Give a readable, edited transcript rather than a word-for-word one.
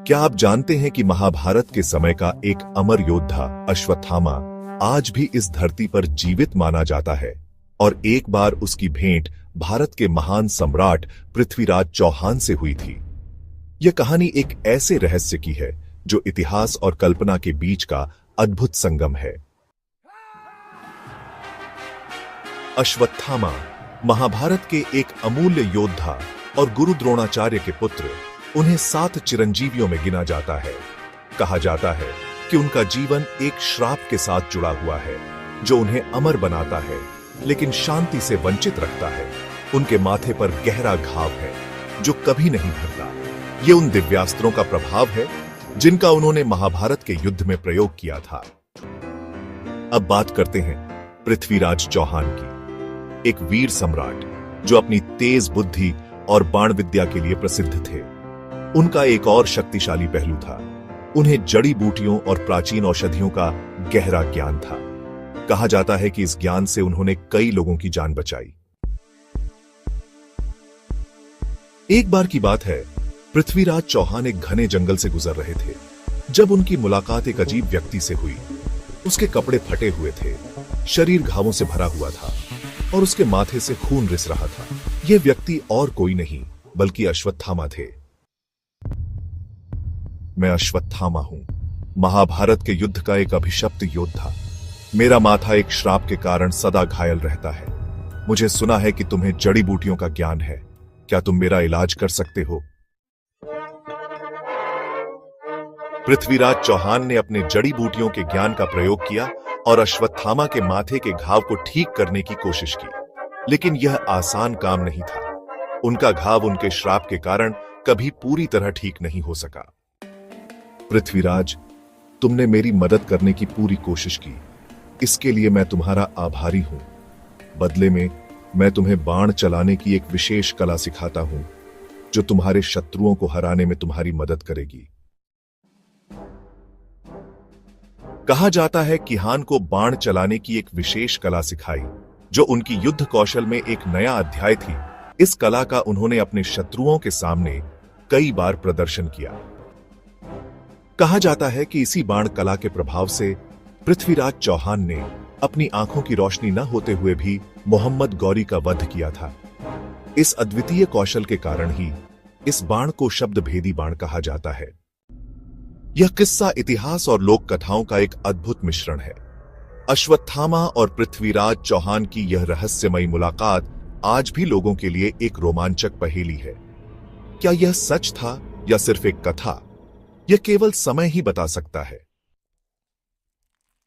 क्या आप जानते हैं कि महाभारत के समय का एक अमर योद्धा अश्वत्थामा आज भी इस धरती पर जीवित माना जाता है और एक बार उसकी भेंट भारत के महान सम्राट पृथ्वीराज चौहान से हुई थी। यह कहानी एक ऐसे रहस्य की है जो इतिहास और कल्पना के बीच का अद्भुत संगम है। अश्वत्थामा महाभारत के एक अमूल्य योद्धा और गुरु द्रोणाचार्य के पुत्र, उन्हें 7 चिरंजीवियों में गिना जाता है। कहा जाता है कि उनका जीवन एक श्राप के साथ जुड़ा हुआ है जो उन्हें अमर बनाता है लेकिन शांति से वंचित रखता है। उनके माथे पर गहरा घाव है जो कभी नहीं भरता। ये उन दिव्यास्त्रों का प्रभाव है जिनका उन्होंने महाभारत के युद्ध में प्रयोग किया था। अब बात करते हैं पृथ्वीराज चौहान की, एक वीर सम्राट जो अपनी तेज बुद्धि और बाण विद्या के लिए प्रसिद्ध थे। उनका एक और शक्तिशाली पहलू था, उन्हें जड़ी बूटियों और प्राचीन औषधियों का गहरा ज्ञान था। कहा जाता है कि इस ज्ञान से उन्होंने कई लोगों की जान बचाई। एक बार की बात है, पृथ्वीराज चौहान एक घने जंगल से गुजर रहे थे जब उनकी मुलाकात एक अजीब व्यक्ति से हुई। उसके कपड़े फटे हुए थे, शरीर घावों से भरा हुआ था और उसके माथे से खून रिस रहा था। यह व्यक्ति और कोई नहीं बल्कि अश्वत्थामा थे। मैं अश्वत्थामा हूं, महाभारत के युद्ध का एक अभिशप्त योद्धा। मेरा माथा एक श्राप के कारण सदा घायल रहता है। मुझे सुना है कि तुम्हें जड़ी बूटियों का ज्ञान है। क्या तुम मेरा इलाज कर सकते हो? पृथ्वीराज चौहान ने अपने जड़ी बूटियों के ज्ञान का प्रयोग किया और अश्वत्थामा के माथे के घाव को ठीक करने की कोशिश की, लेकिन यह आसान काम नहीं था। उनका घाव उनके श्राप के कारण कभी पूरी तरह ठीक नहीं हो सका। पृथ्वीराज, तुमने मेरी मदद करने की पूरी कोशिश की, इसके लिए मैं तुम्हारा आभारी हूं। बदले में मैं तुम्हें बाण चलाने की एक विशेष कला सिखाता हूं जो तुम्हारे शत्रुओं को हराने में तुम्हारी मदद करेगी। कहा जाता है कि किहान को बाण चलाने की एक विशेष कला सिखाई जो उनकी युद्ध कौशल में एक नया अध्याय थी। इस कला का उन्होंने अपने शत्रुओं के सामने कई बार प्रदर्शन किया। कहा जाता है कि इसी बाण कला के प्रभाव से पृथ्वीराज चौहान ने अपनी आंखों की रोशनी न होते हुए भी मोहम्मद गौरी का वध किया था। इस अद्वितीय कौशल के कारण ही इस बाण को शब्द भेदी बाण कहा जाता है। यह किस्सा इतिहास और लोक कथाओं का एक अद्भुत मिश्रण है। अश्वत्थामा और पृथ्वीराज चौहान की यह रहस्यमयी मुलाकात आज भी लोगों के लिए एक रोमांचक पहेली है। क्या यह सच था या सिर्फ एक कथा? यह केवल समय ही बता सकता है।